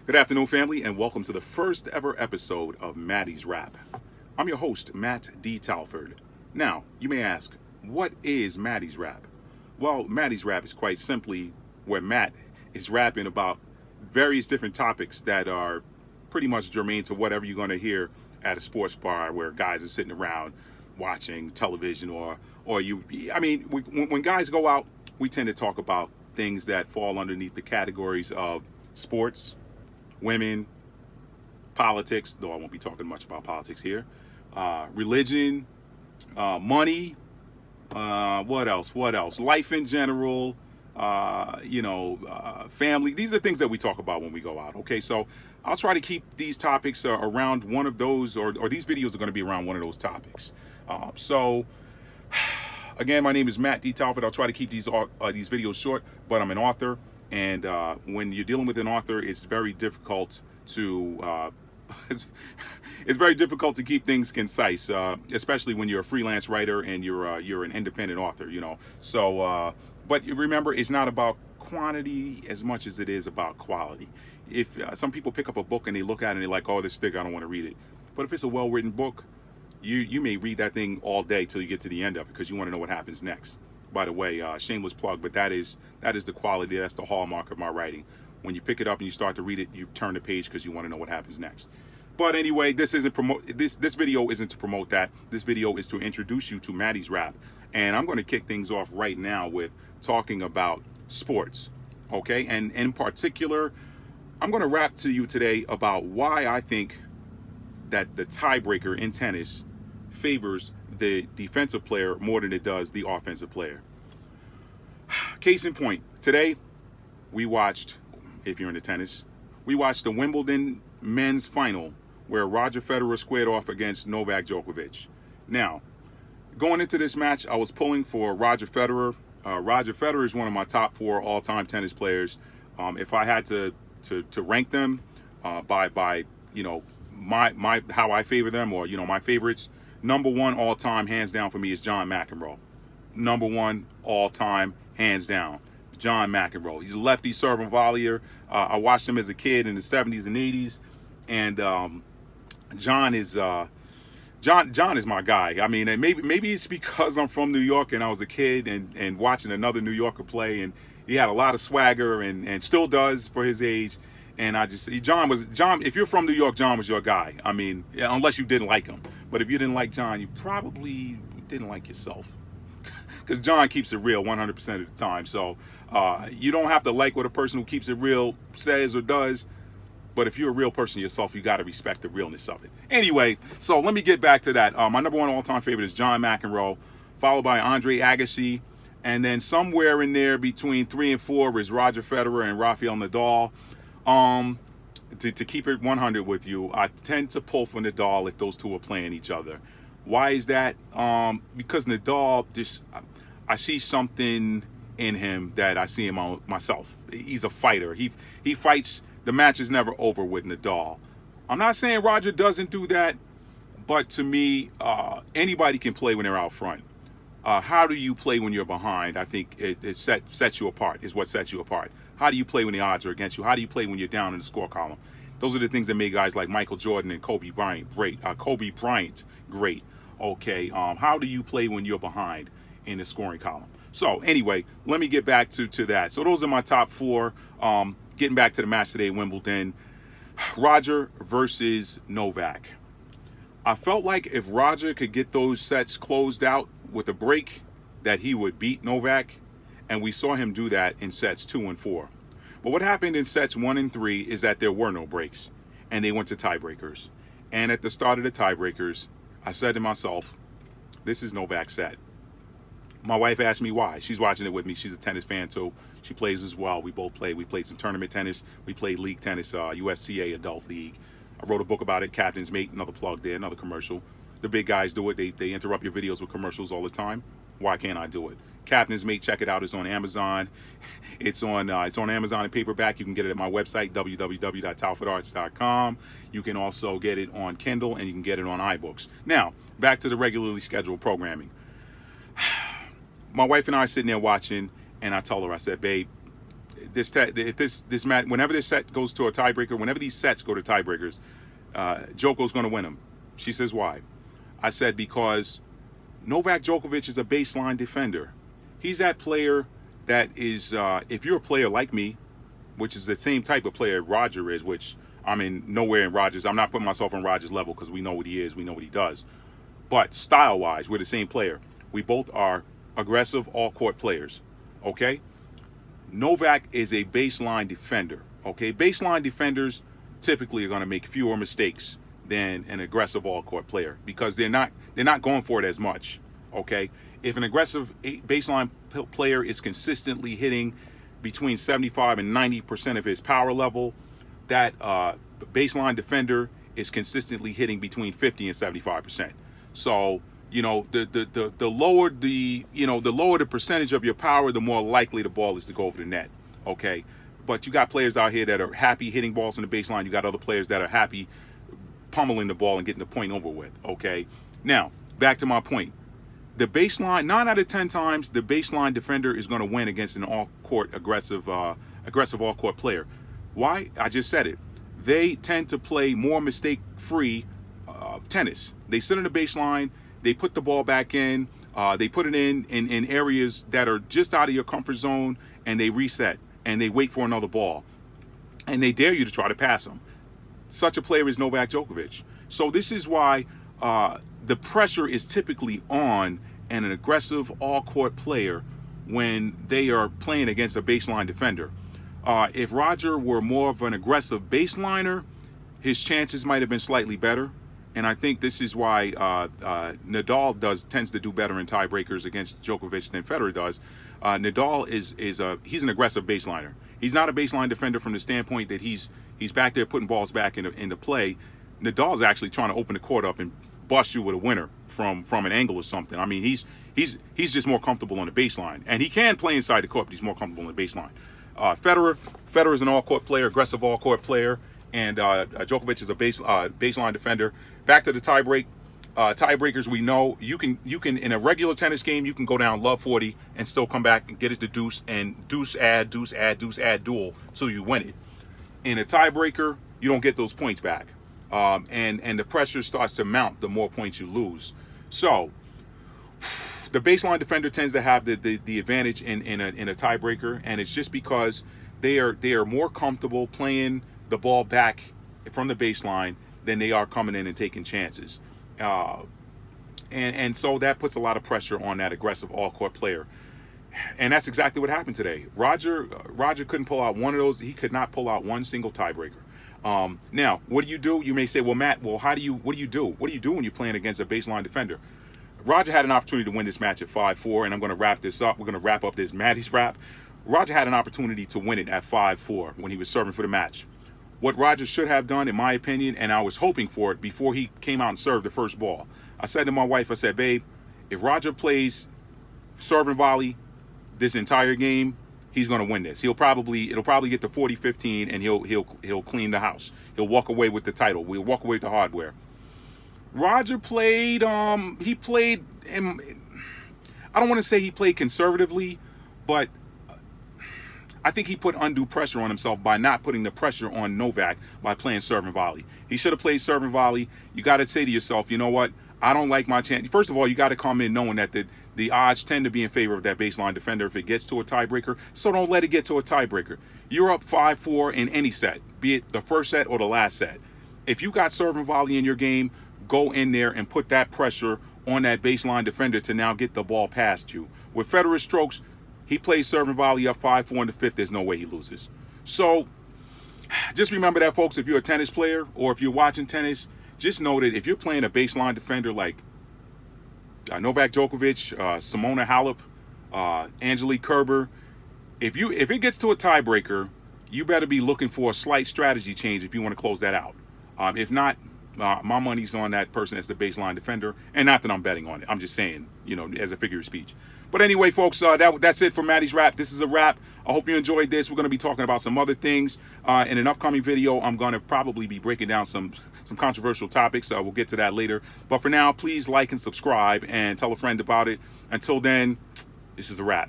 Good afternoon, family, and welcome to the first ever episode of Maddie's Rap. I'm your host, Matt D Talford. Now, you may ask, what is Maddie's Rap? Well, Maddie's Rap is quite simply where Matt is rapping about various different topics that are pretty much germane to whatever you're going to hear at a sports bar where guys are sitting around watching television when guys go out, we tend to talk about things that fall underneath the categories of sports, women, politics, though I won't be talking much about politics here, religion, money, what else? Life in general, family. These are things that we talk about when we go out. Okay, so I'll try to keep these topics around one of those, or these videos are going to be around one of those topics. Again, my name is Matt D Talford. I'll try to keep these videos short, but I'm an author. And when you're dealing with an author, it's very difficult to it's very difficult to keep things concise, especially when you're a freelance writer and you're an independent author. So, but remember, it's not about quantity as much as it is about quality. If some people pick up a book and they look at it and they're like, "Oh, this thick, I don't want to read it." But if it's a well-written book, you may read that thing all day till you get to the end of it because you want to know what happens next. By the way, shameless plug, but that is the quality. That's the hallmark of my writing. When you pick it up and you start to read it, you turn the page because you want to know what happens next. But anyway, this video isn't to promote that. This video is to introduce you to Maddie's Rap, and I'm going to kick things off right now with talking about sports. Okay, and in particular, I'm going to rap to you today about why I think that the tiebreaker in tennis favors the defensive player more than it does the offensive player. Case in point, today we watched, if you're into tennis, we watched the Wimbledon men's final where Roger Federer squared off against Novak Djokovic. Now, going into this match, I was pulling for Roger Federer. Roger Federer is one of my top 4 all-time tennis players. If I had to rank them by my how I favor them, or my favorites, number 1 all-time, hands down for me, is John McEnroe. Number 1 all-time, hands down, John McEnroe. He's a lefty serving volleyer. I watched him as a kid in the 70s and 80s, and John is my guy. I mean, and maybe it's because I'm from New York and I was a kid and watching another New Yorker play, and he had a lot of swagger and still does for his age. And John, if you're from New York, John was your guy. I mean, unless you didn't like him. But if you didn't like John, you probably didn't like yourself. Because John keeps it real 100% of the time. So you don't have to like what a person who keeps it real says or does. But if you're a real person yourself, you got to respect the realness of it. Anyway, so let me get back to that. My number 1 all-time favorite is John McEnroe, followed by Andre Agassi. And then somewhere in there between 3 and 4 is Roger Federer and Rafael Nadal. To keep it 100 with you, I tend to pull for Nadal if those two are playing each other. Why is that? Because Nadal, I see something in him that I see in myself. He's a fighter. He fights. The match is never over with Nadal. I'm not saying Roger doesn't do that, but to me, anybody can play when they're out front. How do you play when you're behind? I think it sets you apart, is what sets you apart. How do you play when the odds are against you? How do you play when you're down in the score column? Those are the things that made guys like Michael Jordan and Kobe Bryant great. Okay, how do you play when you're behind in the scoring column? So anyway, let me get back to that. So those are my top 4. Getting back to the match today, Wimbledon. Roger versus Novak. I felt like if Roger could get those sets closed out with a break, that he would beat Novak. And we saw him do that in sets 2 and 4. But what happened in sets 1 and 3 is that there were no breaks, and they went to tiebreakers. And at the start of the tiebreakers, I said to myself, this is Novak's set. My wife asked me why. She's watching it with me. She's a tennis fan too. She plays as well. We both play. We played some tournament tennis. We played league tennis, USTA Adult League. I wrote a book about it, Captain's Mate, another plug there, another commercial. The big guys do it. They interrupt your videos with commercials all the time. Why can't I do it? Captain's Mate, check it out. It's on Amazon. It's on Amazon in paperback. You can get it at my website, www.talfordarts.com. You can also get it on Kindle, and you can get it on iBooks. Now, back to the regularly scheduled programming. My wife and I are sitting there watching, and I told her, I said, babe, this match, whenever this set goes to a tiebreaker, whenever these sets go to tiebreakers, Djoko's going to win them. She says, why? I said, because Novak Djokovic is a baseline defender. He's that player that is, if you're a player like me, which is the same type of player Roger is, which I'm in nowhere in Roger's. I'm not putting myself on Roger's level because we know what he is, we know what he does. But style-wise, we're the same player. We both are aggressive, all-court players, okay? Novak is a baseline defender, okay? Baseline defenders typically are going to make fewer mistakes than an aggressive all-court player because they're not going for it as much, okay? If an aggressive baseline player is consistently hitting between 75 and 90% of his power level, that baseline defender is consistently hitting between 50 and 75%. So, you know, the lower the percentage of your power, the more likely the ball is to go over the net. Okay, but you got players out here that are happy hitting balls on the baseline. You got other players that are happy pummeling the ball and getting the point over with. Okay, now back to my point. The baseline, 9 out of 10 times, the baseline defender is going to win against an all-court aggressive all-court player. Why? I just said it. They tend to play more mistake-free tennis. They sit on the baseline. They put the ball back in. They put it in areas that are just out of your comfort zone, and they reset, and they wait for another ball. And they dare you to try to pass them. Such a player is Novak Djokovic. So this is why the pressure is typically on an aggressive all-court player when they are playing against a baseline defender. If Roger were more of an aggressive baseliner, his chances might have been slightly better. And I think this is why Nadal tends to do better in tiebreakers against Djokovic than Federer does. Nadal he's an aggressive baseliner. He's not a baseline defender from the standpoint that he's back there putting balls back into play. Nadal's actually trying to open the court up and bust you with a winner from an angle or something. I mean, he's just more comfortable on the baseline, and he can play inside the court, but he's more comfortable on the baseline. Federer is an all-court player, aggressive all-court player, and Djokovic is a baseline defender. Back to the tiebreak. Tiebreakers, we know you can in a regular tennis game, you can go down love 40 and still come back and get it to deuce and deuce add duel till you win it. In a tiebreaker, you don't get those points back. And the pressure starts to mount the more points you lose. So the baseline defender tends to have the advantage in a tiebreaker, and it's just because they are more comfortable playing the ball back from the baseline than they are coming in and taking chances. And so that puts a lot of pressure on that aggressive all-court player. And that's exactly what happened today. Roger couldn't pull out one of those. He could not pull out one single tiebreaker. Now, what do you do? You may say, well, Matt, what do you do? What do you do when you're playing against a baseline defender? Roger had an opportunity to win this match at 5-4, and I'm going to wrap this up. We're going to wrap up this Maddie's wrap. Roger had an opportunity to win it at 5-4 when he was serving for the match. What Roger should have done, in my opinion, and I was hoping for it before he came out and served the first ball. I said to my wife, I said, babe, if Roger plays serve and volley this entire game, he's going to win this. It'll probably get to 40-15, and he'll clean the house. He'll walk away with the title. We'll walk away with the hardware. Roger played. He played. I don't want to say he played conservatively, but I think he put undue pressure on himself by not putting the pressure on Novak by playing serve and volley. He should have played serve and volley. You got to say to yourself, you know what? I don't like my chance. First of all, you got to come in knowing that the odds tend to be in favor of that baseline defender if it gets to a tiebreaker. So don't let it get to a tiebreaker. You're up 5-4 in any set, be it the first set or the last set. If you got serve and volley in your game, go in there and put that pressure on that baseline defender to now get the ball past you. With Federer's strokes, he plays serve and volley up 5-4 in the fifth. There's no way he loses. So just remember that, folks. If you're a tennis player or if you're watching tennis, just know that if you're playing a baseline defender like Novak Djokovic, Simona Halep, Angelique Kerber, if it gets to a tiebreaker, you better be looking for a slight strategy change if you want to close that out. If not, my money's on that person as the baseline defender, and not that I'm betting on it. I'm just saying, as a figure of speech. But anyway, folks, that's it for Maddie's Wrap. This is a wrap. I hope you enjoyed this. We're going to be talking about some other things. In an upcoming video, I'm going to probably be breaking down some controversial topics. We'll get to that later. But for now, please like and subscribe and tell a friend about it. Until then, this is a wrap.